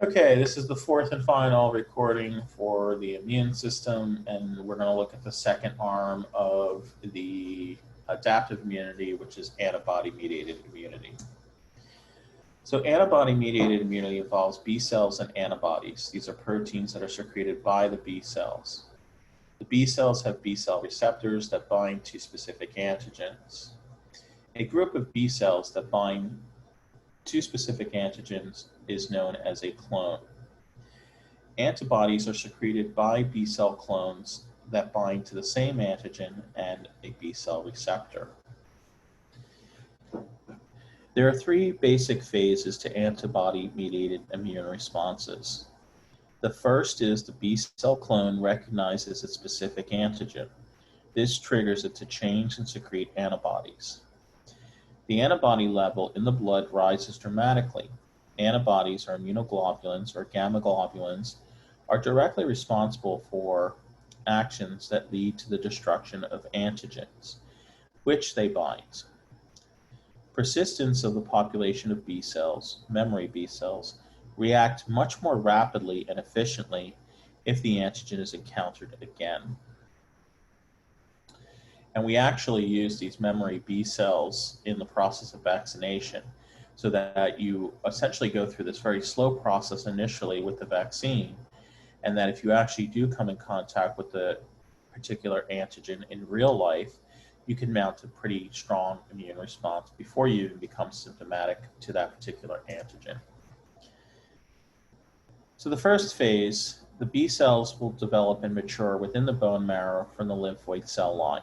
Okay, this is the fourth and final recording for the immune system, and we're going to look at the second arm of the adaptive immunity, which is antibody-mediated immunity. So antibody-mediated immunity involves B cells and antibodies. These are proteins that are secreted by the B cells. The B cells have B cell receptors that bind to specific antigens. A group of B cells that bind to specific antigens is known as a clone. Antibodies are secreted by B cell clones that bind to the same antigen and a B cell receptor. There are three basic phases to antibody-mediated immune responses. The first is the B cell clone recognizes its specific antigen. This triggers it to change and secrete antibodies. The antibody level in the blood rises dramatically. Antibodies, or immunoglobulins, or gamma globulins, are directly responsible for actions that lead to the destruction of antigens, which they bind. Persistence of the population of B cells, memory B cells, react much more rapidly and efficiently if the antigen is encountered again. And we actually use these memory B cells in the process of vaccination so that you essentially go through this very slow process initially with the vaccine, and that if you actually do come in contact with the particular antigen in real life, you can mount a pretty strong immune response before you even become symptomatic to that particular antigen. So the first phase, the B cells will develop and mature within the bone marrow from the lymphoid cell line.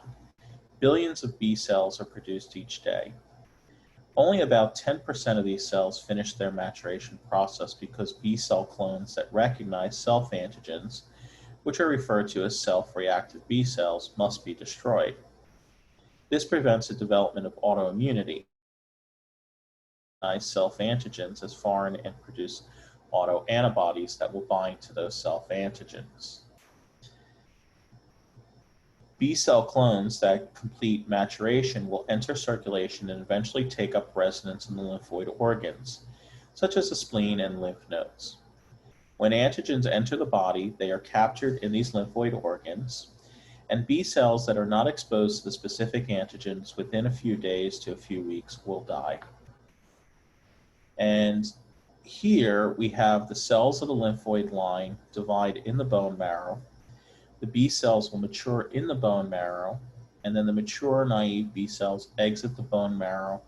Billions of B cells are produced each day. Only about 10% of these cells finish their maturation process because B cell clones that recognize self-antigens, which are referred to as self-reactive B cells, must be destroyed. This prevents the development of autoimmunity. Self-antigens as foreign and produce autoantibodies that will bind to those self-antigens. B cell clones that complete maturation will enter circulation and eventually take up residence in the lymphoid organs, such as the spleen and lymph nodes. When antigens enter the body, they are captured in these lymphoid organs, and B cells that are not exposed to the specific antigens within a few days to a few weeks will die. And here we have the cells of the lymphoid line divide in the bone marrow. The B cells will mature in the bone marrow, and then the mature naive B cells exit the bone marrow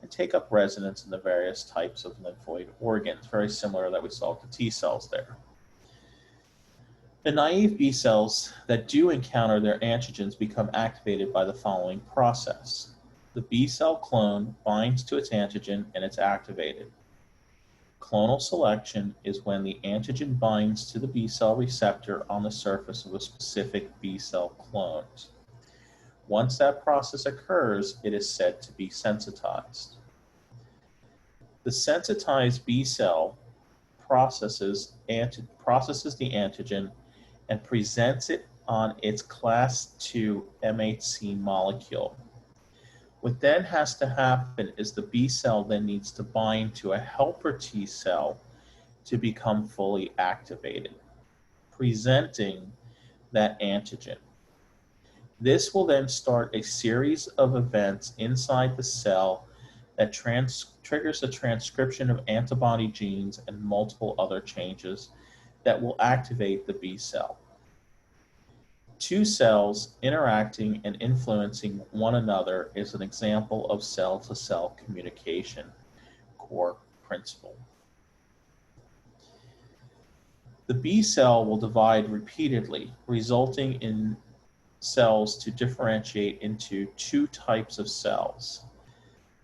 and take up residence in the various types of lymphoid organs, very similar that we saw with the T cells there. The naive B cells that do encounter their antigens become activated by the following process. The B cell clone binds to its antigen and it's activated. Clonal selection is when the antigen binds to the B cell receptor on the surface of a specific B cell clone. Once that process occurs, it is said to be sensitized. The sensitized B cell processes the antigen and presents it on its class II MHC molecule. What then has to happen is the B cell then needs to bind to a helper T cell to become fully activated, presenting that antigen. This will then start a series of events inside the cell that triggers the transcription of antibody genes and multiple other changes that will activate the B cell. Two cells interacting and influencing one another is an example of cell-to-cell communication, core principle. The B cell will divide repeatedly, resulting in cells to differentiate into two types of cells.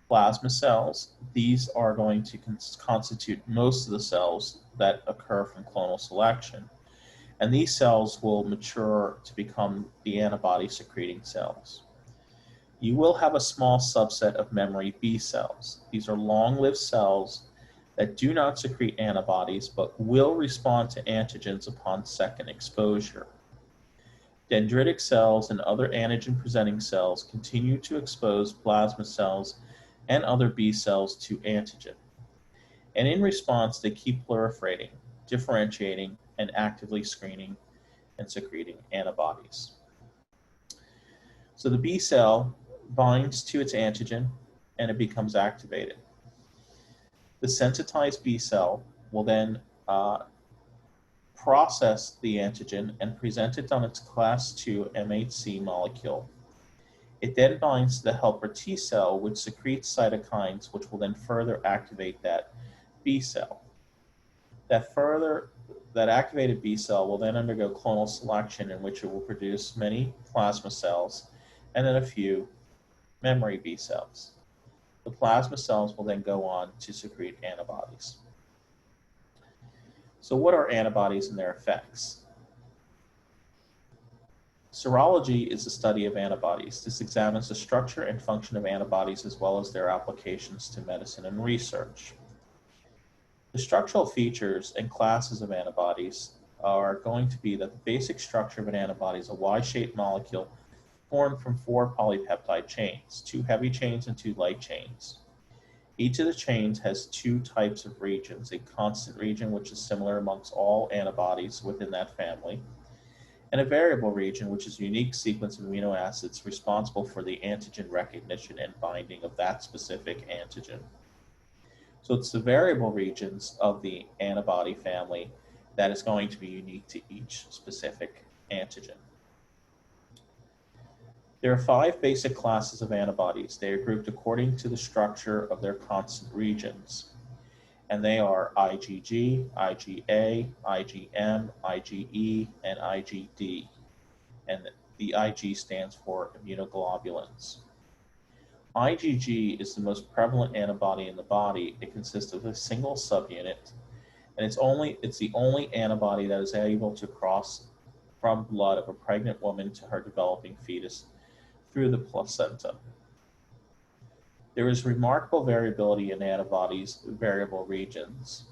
Plasma cells, these are going to constitute most of the cells that occur from clonal selection. And these cells will mature to become the antibody secreting cells. You will have a small subset of memory B cells. These are long-lived cells that do not secrete antibodies but will respond to antigens upon second exposure. Dendritic cells and other antigen-presenting cells continue to expose plasma cells and other B cells to antigen. And in response, they keep proliferating. differentiating, and actively screening and secreting antibodies. So the B cell binds to its antigen and it becomes activated. The sensitized B cell will then process the antigen and present it on its class II MHC molecule. It then binds to the helper T cell, which secretes cytokines, which will then further activate that B cell. That activated B cell will then undergo clonal selection, in which it will produce many plasma cells and then a few memory B cells. The plasma cells will then go on to secrete antibodies. So what are antibodies and their effects? Serology is the study of antibodies. This examines the structure and function of antibodies as well as their applications to medicine and research. The structural features and classes of antibodies are going to be that the basic structure of an antibody is a Y-shaped molecule formed from 4 polypeptide chains, 2 heavy chains and 2 light chains. Each of the chains has 2 types of regions, a constant region, which is similar amongst all antibodies within that family, and a variable region, which is a unique sequence of amino acids responsible for the antigen recognition and binding of that specific antigen. So it's the variable regions of the antibody family that is going to be unique to each specific antigen. There are 5 basic classes of antibodies. They are grouped according to the structure of their constant regions. And they are IgG, IgA, IgM, IgE, and IgD. And the Ig stands for immunoglobulins. IgG is the most prevalent antibody in the body. It consists of a single subunit, and it's the only antibody that is able to cross from blood of a pregnant woman to her developing fetus through the placenta. There is remarkable variability in antibodies' variable regions.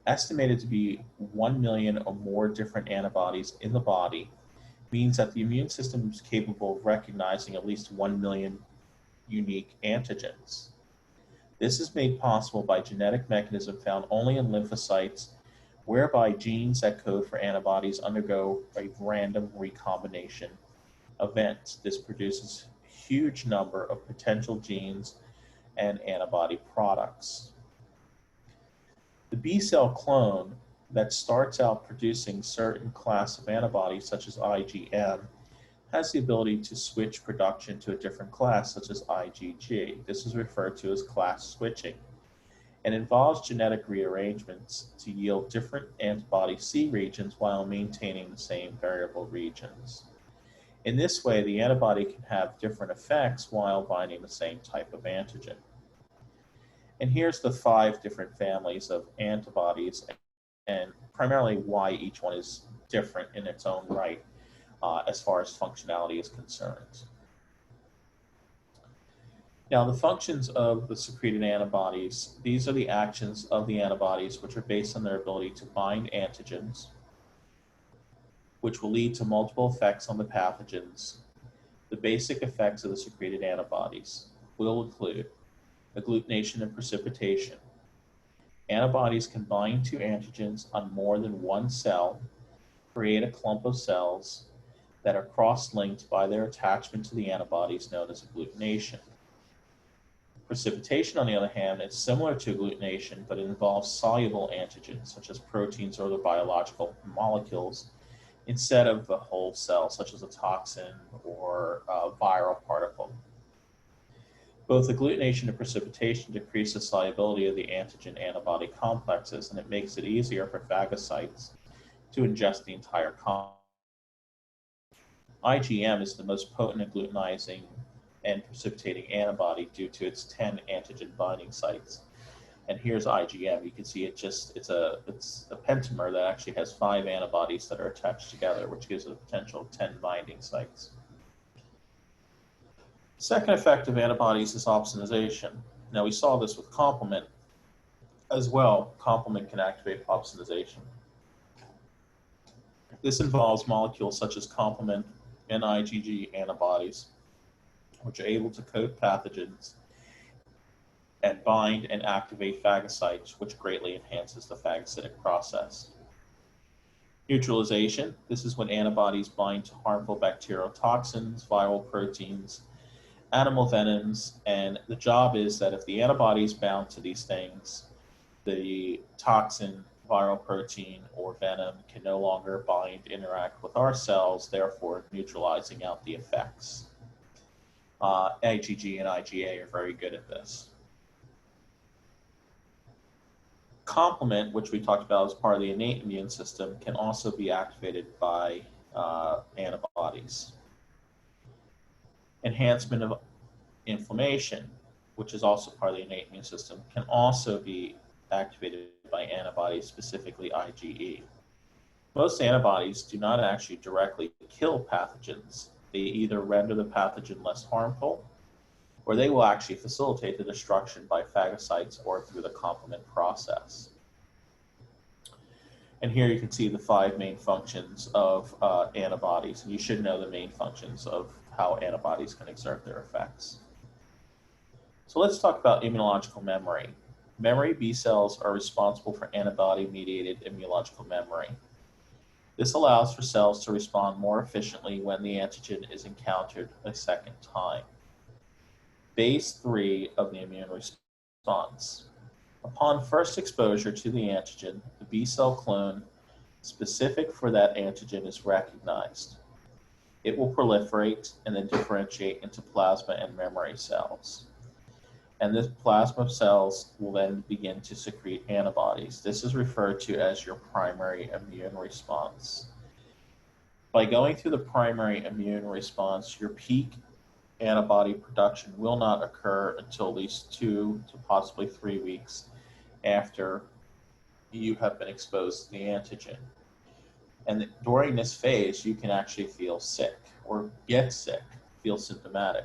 Estimated to be 1 million or more different antibodies in the body means that the immune system is capable of recognizing at least 1 million unique antigens. This is made possible by genetic mechanism found only in lymphocytes, whereby genes that code for antibodies undergo a random recombination event. This produces a huge number of potential genes and antibody products. The B cell clone that starts out producing certain class of antibodies, such as IgM, has the ability to switch production to a different class, such as IgG. This is referred to as class switching, and involves genetic rearrangements to yield different antibody C regions while maintaining the same variable regions. In this way, the antibody can have different effects while binding the same type of antigen. And here's the 5 different families of antibodies, and primarily why each one is different in its own right as far as functionality is concerned. Now, the functions of the secreted antibodies, these are the actions of the antibodies, which are based on their ability to bind antigens, which will lead to multiple effects on the pathogens. The basic effects of the secreted antibodies will include agglutination and precipitation. Antibodies can bind to antigens on more than one cell, create a clump of cells that are cross-linked by their attachment to the antibodies, known as agglutination. Precipitation, on the other hand, is similar to agglutination, but it involves soluble antigens, such as proteins or other biological molecules, instead of the whole cell, such as a toxin or a viral particle. Both agglutination and precipitation decrease the solubility of the antigen-antibody complexes, and it makes it easier for phagocytes to ingest the entire complex. IgM is the most potent agglutinizing and precipitating antibody due to its 10 antigen binding sites. And here's IgM. You can see it's a pentamer that actually has 5 antibodies that are attached together, which gives it a potential of 10 binding sites. Second effect of antibodies is opsonization. Now, we saw this with complement as well. Complement can activate opsonization. This involves molecules such as complement and IgG antibodies, which are able to coat pathogens and bind and activate phagocytes, which greatly enhances the phagocytic process. Neutralization. This is when antibodies bind to harmful bacterial toxins, viral proteins, animal venoms, and the job is that if the antibody is bound to these things, the toxin, viral protein, or venom can no longer bind, interact with our cells, therefore neutralizing out the effects. IgG and IgA are very good at this. Complement, which we talked about as part of the innate immune system, can also be activated by antibodies. Enhancement of inflammation, which is also part of the innate immune system, can also be activated by antibodies, specifically IgE. Most antibodies do not actually directly kill pathogens. They either render the pathogen less harmful, or they will actually facilitate the destruction by phagocytes or through the complement process. And here you can see the 5 main functions of antibodies, and you should know the main functions of how antibodies can exert their effects. So let's talk about immunological memory. Memory B cells are responsible for antibody-mediated immunological memory. This allows for cells to respond more efficiently when the antigen is encountered a second time. Phase 3 of the immune response. Upon first exposure to the antigen, the B cell clone specific for that antigen is recognized. It will proliferate and then differentiate into plasma and memory cells. And this plasma cells will then begin to secrete antibodies. This is referred to as your primary immune response. By going through the primary immune response, your peak antibody production will not occur until at least 2 to possibly 3 weeks after you have been exposed to the antigen. And during this phase, you can actually feel sick or get sick, feel symptomatic.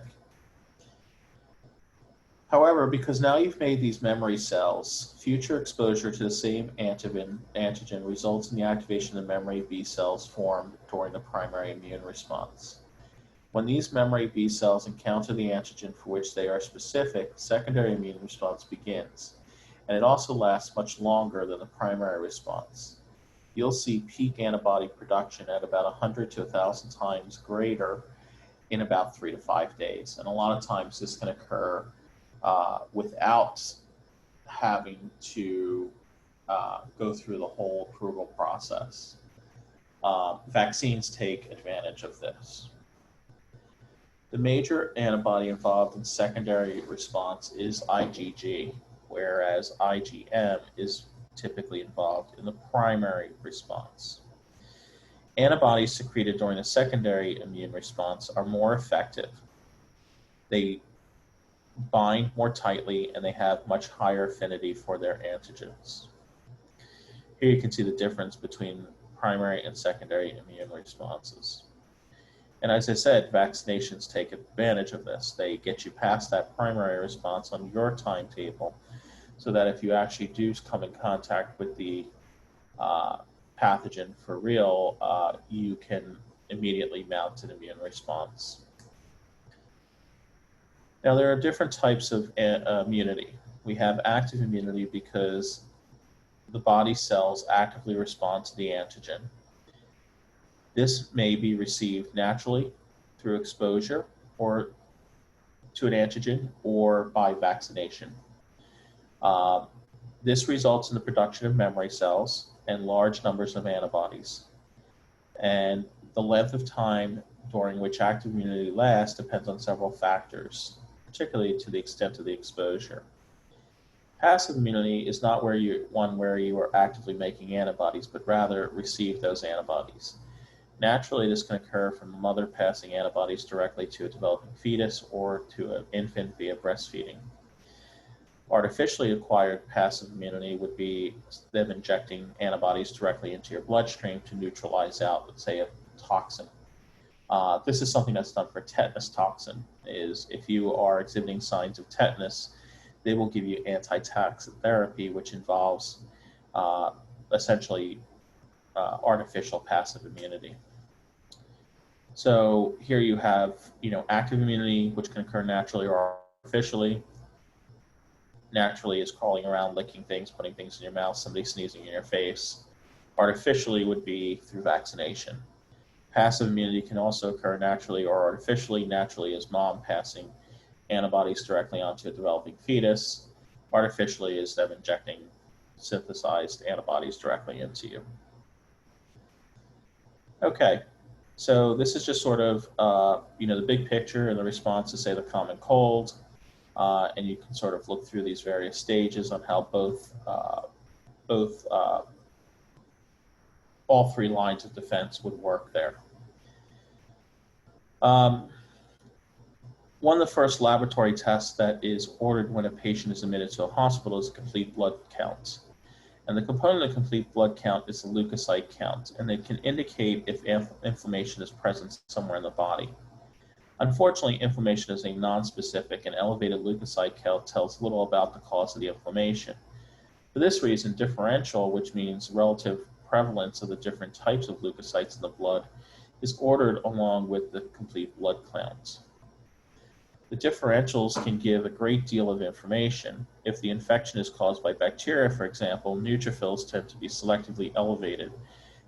However, because now you've made these memory cells, future exposure to the same antigen results in the activation of memory B cells formed during the primary immune response. When these memory B cells encounter the antigen for which they are specific, secondary immune response begins, and it also lasts much longer than the primary response. You'll see peak antibody production at about 100 to 1,000 times greater in about 3 to 5 days, and a lot of times this can occur without having to go through the whole approval process. Vaccines take advantage of this. The major antibody involved in secondary response is IgG, whereas IgM is typically involved in the primary response. Antibodies secreted during the secondary immune response are more effective. They bind more tightly and they have much higher affinity for their antigens. Here you can see the difference between primary and secondary immune responses. And as I said, vaccinations take advantage of this. They get you past that primary response on your timetable so that if you actually do come in contact with the pathogen for real, you can immediately mount an immune response. Now, there are different types of immunity. We have active immunity because the body cells actively respond to the antigen. This may be received naturally through exposure or to an antigen or by vaccination. This results in the production of memory cells and large numbers of antibodies. And the length of time during which active immunity lasts depends on several factors, particularly to the extent of the exposure. Passive immunity is not where you are actively making antibodies, but rather receive those antibodies. Naturally, this can occur from the mother passing antibodies directly to a developing fetus or to an infant via breastfeeding. Artificially acquired passive immunity would be them injecting antibodies directly into your bloodstream to neutralize out, let's say, a toxin. This is something that's done for tetanus toxin, is if you are exhibiting signs of tetanus, they will give you antitoxin therapy, which involves essentially artificial passive immunity. So here you have, active immunity, which can occur naturally or artificially. Naturally is crawling around, licking things, putting things in your mouth, somebody sneezing in your face. Artificially would be through vaccination. Passive immunity can also occur naturally or artificially. Naturally is mom passing antibodies directly onto a developing fetus. Artificially is them injecting synthesized antibodies directly into you. Okay, so this is just sort of the big picture and the response to, say, the common cold, and you can sort of look through these various stages on how all three lines of defense would work there. One of the first laboratory tests that is ordered when a patient is admitted to a hospital is a complete blood count. And the component of complete blood count is the leukocyte count, and it can indicate if inflammation is present somewhere in the body. Unfortunately, inflammation is a nonspecific, and elevated leukocyte count tells little about the cause of the inflammation. For this reason, differential, which means relative prevalence of the different types of leukocytes in the blood, is ordered along with the complete blood count. The differentials can give a great deal of information. If the infection is caused by bacteria, for example, neutrophils tend to be selectively elevated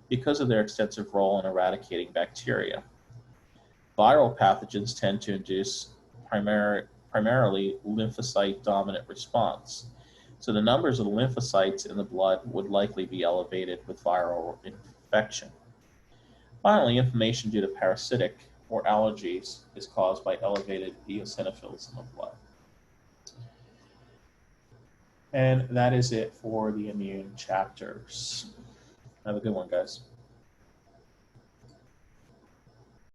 because of their extensive role in eradicating bacteria. Viral pathogens tend to induce primarily lymphocyte-dominant response. So the numbers of the lymphocytes in the blood would likely be elevated with viral infection. Finally, inflammation due to parasitic or allergies is caused by elevated eosinophils in the blood. And that is it for the immune chapters. Have a good one, guys.